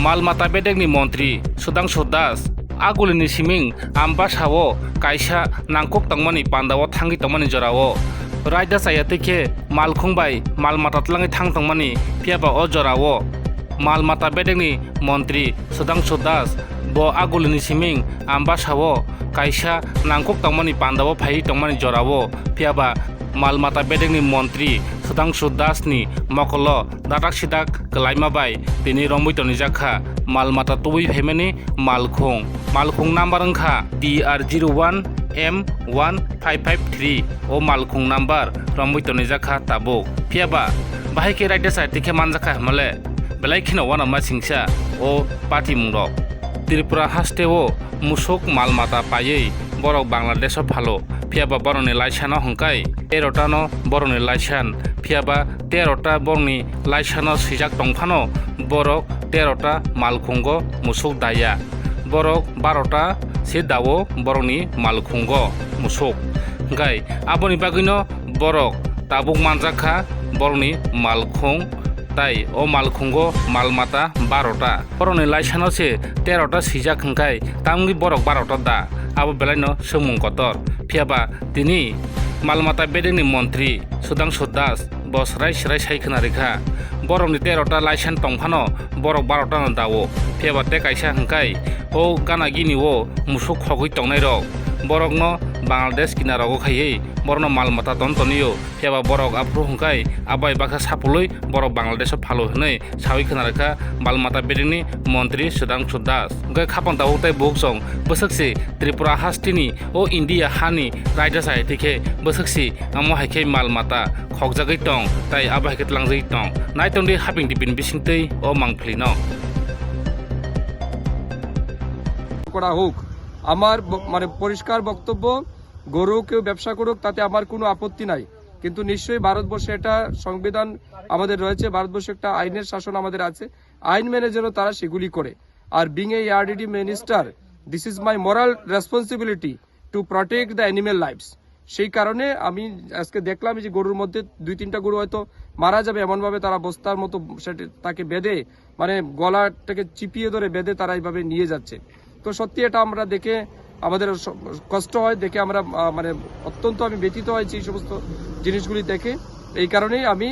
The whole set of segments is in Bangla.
मालमाता बेडेगनि मन्त्री सुधांशु दास आगुलिनि सिमिं आम्बा सावो कायसा नांकक तंगमानि पान्दाव थांगि तंगमानि जरावो रायदा सायातिखे मालखुंबाय मालमाता तलांगि थांग तंगमानि पियाबा अ जरावो मालमाता बेडेगनि मन्त्री सुधांशु दास बो आगुलिनि सिमिं आम्बा सावो कायसा नांकक तंगमानि पान्दाव फाइ तंगमानि जरावो पियाबा मालमाता बेडेगनि मन्त्री सुधांशु दासनि मकल दादाक सिदाक गलायमाबाय दिनै रंबैतनि जाखा मालमाता तुबै फेमेनि मालखुं नाम्बार अंखा DR01 M1553 ओ मालखुं नाम्बार रंबैतनि जाखा ताबो फियाबा बाहायके रायदा साइटिखे मानजाखा हमले बेलायखिनो वानामा सिंसा ओ पार्टी मुंग त्रिपुरा हास्टेओ मुसुक मालमाता पायै बरक बांलादेश भालो फियाबा बरनि लाइसानो हंकाय 13टा बरनि लाइसान फियाबा 13टा बरनि लाइसानो सिजाक दंफानो बरक 13टा मालखुंगो मुसुक दाया बरक 12टा से दावो बरनि मालखुंगो मुसुक गाय आबनि बागैनो बरक ताबुक मानजाखा बरनि मालखुं ताई ओ मालखुंगो मालमाता 12टा बरनि लाइसानो से 13टा सिजाक हंकाय तामगि बरक 12टा दा आबो बेलायनो सोमुं कतर फियाबा दिनै मालमाता बेडेगनि मन्त्री सुधांशु दास बसराय सिराय सायखोना रेखा बरकनि 13टा लाइसेन्स दंफानो बरक 12टा दावो फियाबा ते कायसा हंकाय ओ गानागिनि ओ मुसुक खगै तंनाय रक बरकनो बांलादेश किनाराव खायै बरनो मालमाता तन्तनियो फियाबा बरक आफ्रु हंकाय आबाय बाखा सापुलै बरक बांलादेश फालो हनै सावै खोना रेखा मालमाता बेडेगनि मन्त्री सुधांशु दास गय खापन दावताय बुकसं बोसोकसे त्रिपुरा हास्टिनि ओ इन्डिया हानि रायदा साइटिखे बोसोकसे आमो हायखे मालमाता खगजागै तं ताई आबायखे तलांजै तं नायतंदि हापिं दिपिन बिसिंतै ओ मांफलिनो করা হোক আমার মানে পরিষ্কার বক্তব্য গরু কেউ ব্যবসা করুক তাতে আমার কোনো আপত্তি নাই কিন্তু নিশ্চয়ই ভারতবর্ষে এটা সংবিধান আমাদের রয়েছে ভারতবর্ষে একটা আইনের শাসন আমাদের আছে আইন মেনে যেন তারা সেগুলি করে are being a ARDD minister this is my moral responsibility to protect the animal lives সেই কারণে আমি আজকে দেখলাম যে গরুর মধ্যে 2-3টা গরু হয়তো মারা যাবে এমনভাবে তারা বস্তার মতো তাকে বেঁধে মানে গলাটাকে চিপিয়ে ধরে বেঁধে তারা এইভাবে নিয়ে যাচ্ছে তো সত্যি এটা আমরা দেখে আমাদের কষ্ট হয় দেখে আমরা মানে অত্যন্ত আমি ব্যথিত হয়েছি এই সমস্ত জিনিসগুলি দেখে এই কারণেই আমি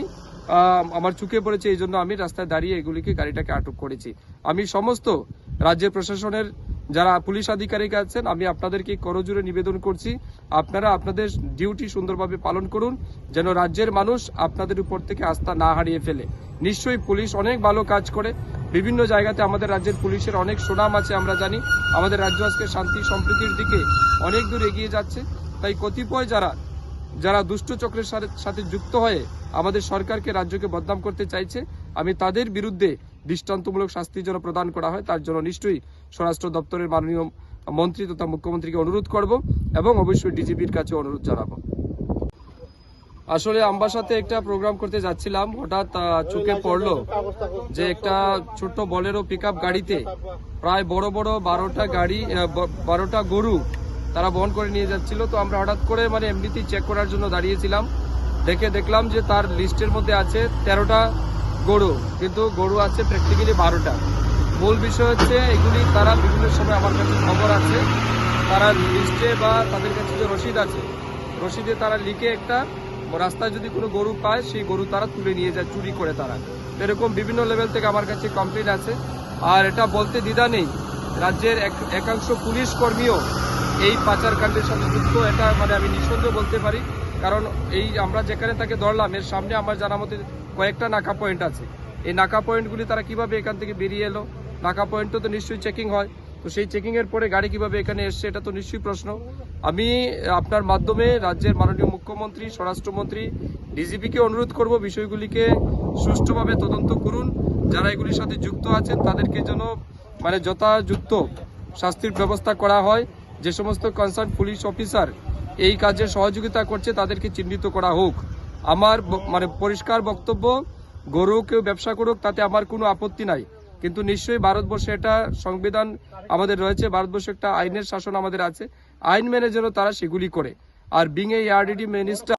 আমার চোখে পড়েছে এই জন্য আমি রাস্তায় দাঁড়িয়ে এগুলিকে গাড়িটাকে আটক করেছি আমি সমস্ত রাজ্যের প্রশাসনের যারা পুলিশ আধিকারিক আছেন আমি আপনাদেরকে করজোড়ে নিবেদন করছি আপনারা আপনাদের ডিউটি সুন্দরভাবে পালন করুন যেন রাজ্যের মানুষ আপনাদের উপর থেকে আস্থা না হারিয়ে ফেলে নিশ্চয়ই পুলিশ অনেক ভালো কাজ করে বিভিন্ন জায়গাতে আমাদের রাজ্যের পুলিশের অনেক সুনাম আছে আমরা জানি আমাদের রাজ্য আজকে শান্তি সম্প্রীতির দিকে অনেক দূর এগিয়ে যাচ্ছে তাই কতিপয় যারা দুষ্ট চক্রের সাথে যুক্ত হয়ে আমাদের সরকারকে রাজ্যকে বদনাম করতে চাইছে আমি তাদের বিরুদ্ধে দৃষ্টান্তমূলক শাস্তি যেন প্রদান করা হয় তার জন্য নিশ্চয়ই স্বরাষ্ট্র দপ্তরের মাননীয় মন্ত্রী তথা মুখ্যমন্ত্রীকে অনুরোধ করব এবং অবশ্যই ডিজিপির কাছে অনুরোধ জানাবো আসলে আমবাসাতে একটা প্রোগ্রাম করতে যাচ্ছিলাম হঠাৎ চোখে পড়লো যে একটা ছোট্ট বলেরো পিকআপ গাড়িতে প্রায় বড় 12টা গরু তারা বহন করে নিয়ে যাচ্ছিল তো আমরা হঠাৎ করে মানে এমনিতেই চেক করার জন্য দাঁড়িয়েছিলাম দেখলাম যে তার লিস্টের মধ্যে আছে 13টা গরু কিন্তু গরু আছে প্র্যাকটিক্যালি 12টা মূল বিষয় হচ্ছে এগুলি তারা বিভিন্ন সময় আমার কাছে খবর আছে তারা লিস্টে বা তাদের কাছে যে রসিদ আছে রসিদে তারা লিখে একটা রাস্তায় যদি কোনো গরু পায় সেই গরু তারা তুলে নিয়ে যায় চুরি করে তারা এরকম বিভিন্ন লেভেল থেকে আমার কাছে কমপ্লেন আছে আর এটা বলতে দ্বিধা নেই রাজ্যের একাংশ পুলিশ কর্মীও এই পাচারকাণ্ডের সাথে যুক্ত এটা মানে আমি নিঃসন্দেহে বলতে পারি কারণ এই আমরা যেখানে তাকে ধরলাম এর সামনে আমার জানা মতে কয়েকটা নাকা পয়েন্ট আছে এই নাকা পয়েন্টগুলি তারা কিভাবে এখান থেকে বেরিয়ে এলো নাকা পয়েন্ট তো নিশ্চয়ই চেকিং হয় তো সেই চেকিং এর পরে গাড়ি কিভাবে এখানে এসছে এটা তো নিশ্চয়ই প্রশ্ন আমি আপনার মাধ্যমে রাজ্যের মাননীয় মুখ্যমন্ত্রী স্বরাষ্ট্রমন্ত্রী ডিজিপিকে অনুরোধ করব বিষয়গুলিকে সুষ্ঠুভাবে তদন্ত করুন যারা এগুলির সাথে যুক্ত আছেন তাদেরকে যেন মানে যথাযুক্ত শাস্তির ব্যবস্থা করা হয় যে সমস্ত কনসার্ন পুলিশ অফিসার এই কাজে সহযোগিতা করছে তাদেরকে চিহ্নিত করা হোক আমার মানে পরিষ্কার বক্তব্য গরু কেউ ব্যবসা করুক তাতে আমার কোনো আপত্তি নাই কিন্তু নিশ্চয়ই ভারতবর্ষে এটা সংবিধান আমাদের রয়েছে ভারতবর্ষে একটা আইনের শাসন আমাদের আছে আইন মেনে যেন তারা সেগুলি করে are being a ARDD minister